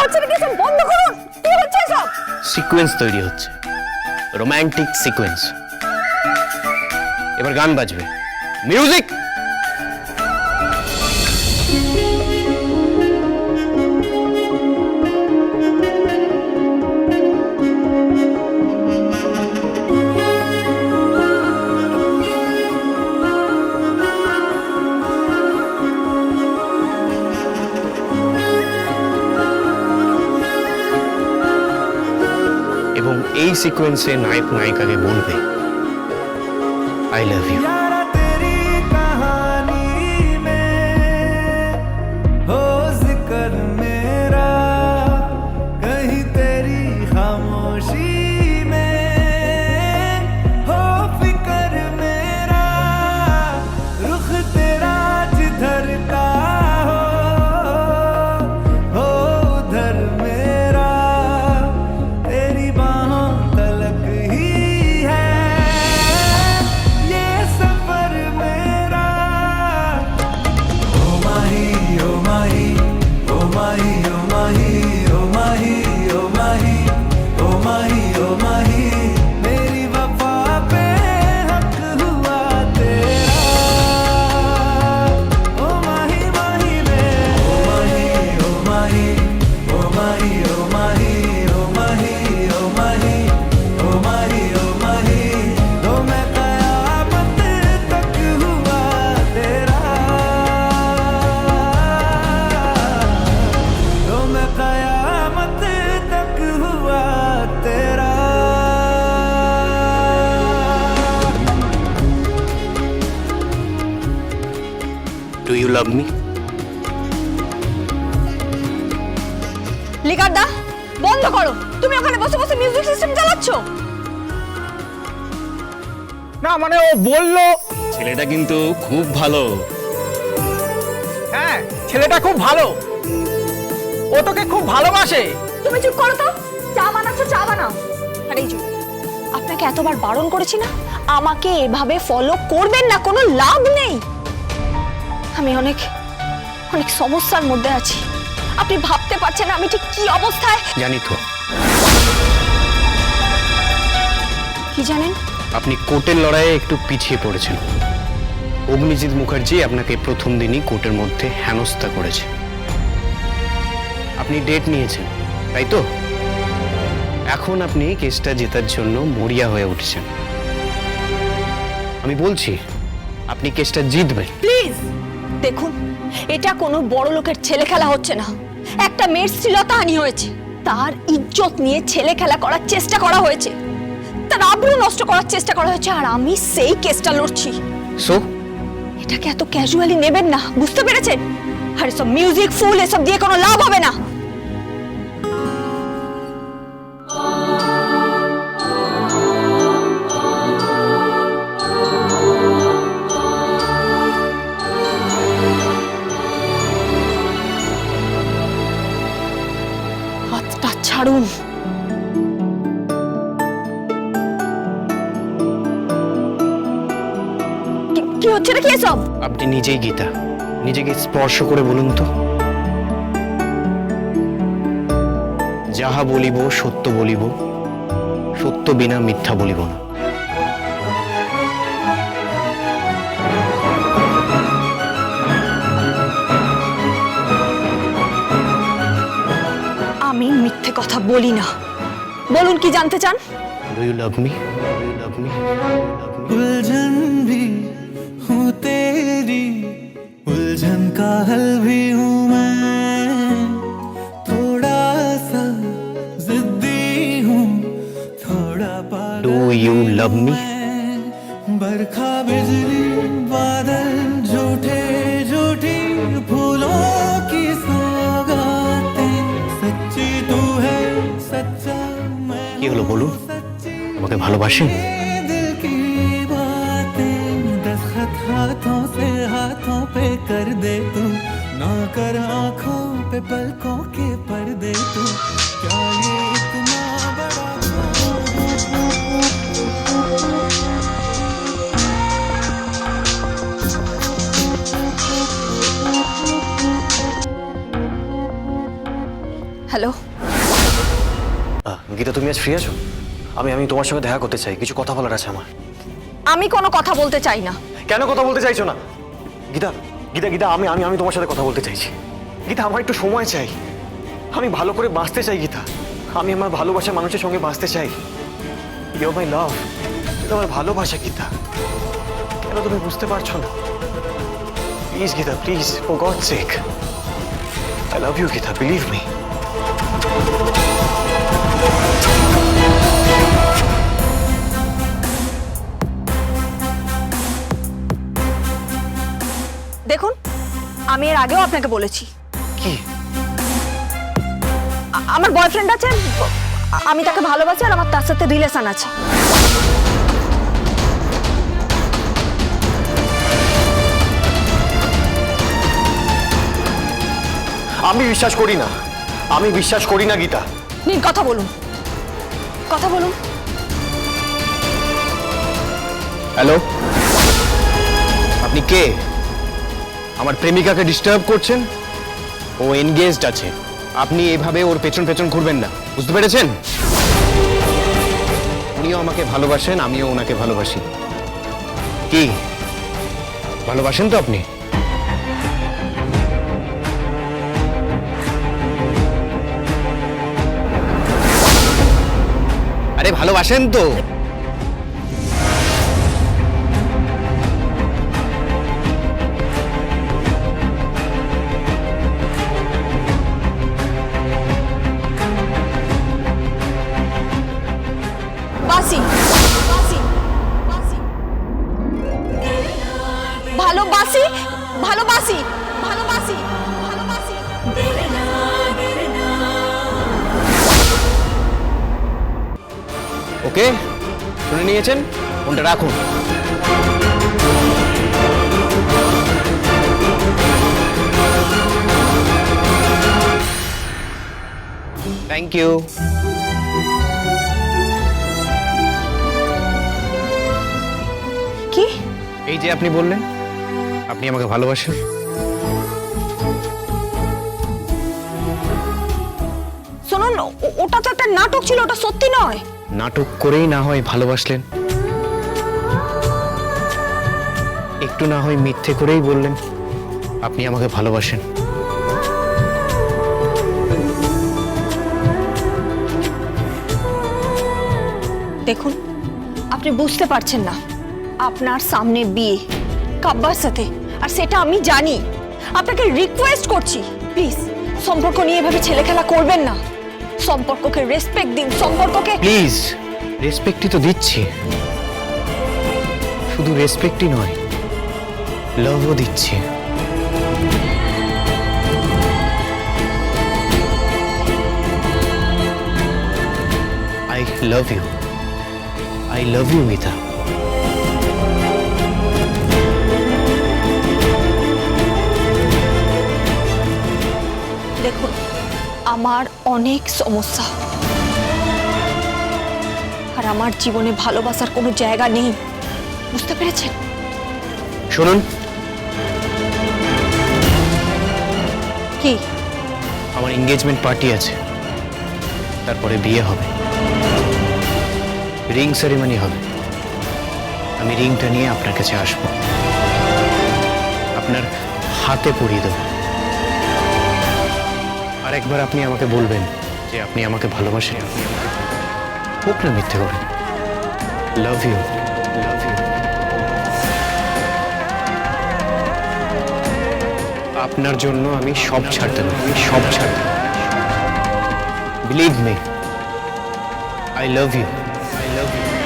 যাচ্ছে নাকি? সব বন্ধ করুন। কি হচ্ছে সব? সিকোয়েন্স তৈরি হচ্ছে, রোমান্টিক সিকোয়েন্স। এবার গান বাজবে, মিউজিক। এবং এই সিকোয়েন্সে নায়ক নায়িকাকে বলবে I love you. Do you love me? লিকার দা, বন্ধ করো। তুমি ওখানে বসে বসে মিউজিক সিস্টেম চালাচ্ছো। না মানে ও বললো। ছেলেটা কিন্তু খুব ভালো। হ্যাঁ, ছেলেটা খুব ভালো, ও তোকে খুব ভালোবাসে। তুমি চুপ করো তো। চা বানাচ্ছো, চা বানাও। আরে এই যে, আপনাকে এতবার বারণ করেছি না, আমাকে এভাবে ফলো করবেন না, কোনো লাভ নেই। আমি অনেক অনেক সমস্যার মধ্যে আছি। আপনি ভাবতে পারছেন আমি ঠিক কি অবস্থায়। জানি তো। কি জানেন? আপনি কোর্টের লড়াইয়ে একটু পিছিয়ে পড়েছেন। অগ্নিজিৎ মুখার্জি আপনাকে প্রথম দিনই কোর্টের মধ্যে হেনস্থা করেছে। আপনি ডেট নিয়েছেন, তাই তো? এখন আপনি কেসটা জেতার জন্য মরিয়া হয়ে উঠেছেন। আমি বলছি আপনি কেসটা জিতবেন। প্লিজ দেখুন, এটা কোনো বড় লোকের ছেলে খেলা হচ্ছে না। একটা মেয়ের শ্লীলতাহানি হয়েছে, তার ইজ্জত নিয়ে ছেলে খেলা করার চেষ্টা করা হয়েছে, তার আবরু নষ্ট করার চেষ্টা করা হয়েছে, আর আমি সেই কেসটা লড়ছি। সো এটাকে এত ক্যাজুয়ালি নেবেন না, বুঝতে পেরেছেন? আর এসব মিউজিক ফুল এসব দিয়ে কোনো লাভ হবে না। হাতটা ছাড়ুন। কি হচ্ছে নাকি এসব? আপনি নিজেই গীতা, নিজেকে স্পর্শ করে বলুন তো। যাহা বলিব সত্য বলিব, সত্য বিনা মিথ্যা বলিব না। আমি মিথ্যে কথা বলি না। বলুন কি জানতে চান? Do you love me? Do you love me? उलझन भी हूँ तेरी, उलझन का हल भी हूँ मैं, थोड़ा सा जिद्दी हूँ, थोड़ा पागल। Do you love me? बरखा बिजली बादल झूठे झूठी फूलों की सौगातें, सच्ची तू है सच्चा मैं কি হলো বলুন, আমাকে ভালোবাসেন? दिल की बातें दस्तखत हाथों से हाथों पे कर दे तू, ना कर आंखों पे पलकों के पर्दे तू, क्या ये इतना बड़ा হ্যালো। ফ্রি আছো? আমি তোমার সঙ্গে দেখা করতে চাই, কিছু কথা বলার আছে আমার। আমি কোনো কথা বলতে চাই না। কেন কথা বলতে চাইছো না? গীতা গীতা গীতা আমি আমি আমি তোমার সাথে কথা বলতে চাইছি। গীতা, আমার একটু সময় চাই। আমি ভালো করে বাঁচতে চাই গীতা। আমি আমার ভালোবাসার মানুষের সঙ্গে বাঁচতে চাই। ইউ মাই লাভ, এটা আমার ভালোবাসা গীতা। কেন তুমি বুঝতে পারছো না? Please Gita, please, for God's sake, I love you Gita, believe me. দেখুন, আমি এর আগেও আপনাকে বলেছি কি? আমার বয়ফ্রেন্ড আছে, আমি তাকে ভালোবাসি, আর আমার তার সাথে রিলেশন আছে। আমি বিশ্বাস করি না, আমি বিশ্বাস করি না গীতা। নিন, কথা বলুন, কথা বলুন। হ্যালো, আপনি কে? আমার প্রেমিকাকে ডিস্টার্ব করছেন? ও এনগেজড আছে, আপনি এভাবে ওর পেছন পেছন ঘুরবেন না, বুঝতে পেরেছেন? উনিও আমাকে ভালোবাসেন, আমিও ওনাকে ভালোবাসি। কি ভালোবাসেন তো আপনি? আরে ভালোবাসেন তো? বাসি বাসি বাসি, ভালোবাসি ভালোবাসি ভালোবাসি ভালোবাসি। ওকে, শুনে নিয়েছেন, ফোনটা রাখুন। Thank you. কি? এই যে আপনি বললেন আপনি আমাকে ভালোবাসেন, শুনুন, ওটা তো একটা নাটক ছিল, ওটা সত্যি নয়। নাটক করেই না হয় ভালোবাসলেন, একটু না হয় মিথ্যে করেই বললেন আপনি আমাকে ভালোবাসেন। দেখুন, আপনি বুঝতে পারছেন না, আপনার সামনে বিয়ে কাব্বার সাথে, আর সেটা আমি জানি। আপনাকে রিকোয়েস্ট করছি, প্লিজ সম্পর্ক নিয়ে এভাবে ছেলে খেলা করবেন না। সম্পর্ককে রেসপেক্ট দিন, সম্পর্ককে। প্লিজ, রেসপেক্টই তো দিচ্ছি, শুধু রেসপেক্টই নয়, লাভও দিচ্ছি। I love you, I love you Mita. দেখুন, আমার অনেক সমস্যা, আর আমার জীবনে ভালোবাসার কোনো জায়গা নেই, বুঝতে পেরেছেন? শুনুন, কি? আমার এনগেজমেন্ট পার্টি আছে, তারপরে বিয়ে হবে, রিং সেরিমনি হবে। আমি রিংটা নিয়ে আপনার কাছে আসব, আপনার হাতে পরিয়ে দেব, আর একবার আপনি আমাকে বলবেন যে আপনি আমাকে ভালোবাসেন, হোক না মিথ্যে করে। Love you, love you. আপনার জন্য আমি সব ছাড় দেব, আমি সব ছাড় দেব। Believe me, I love you, I love you.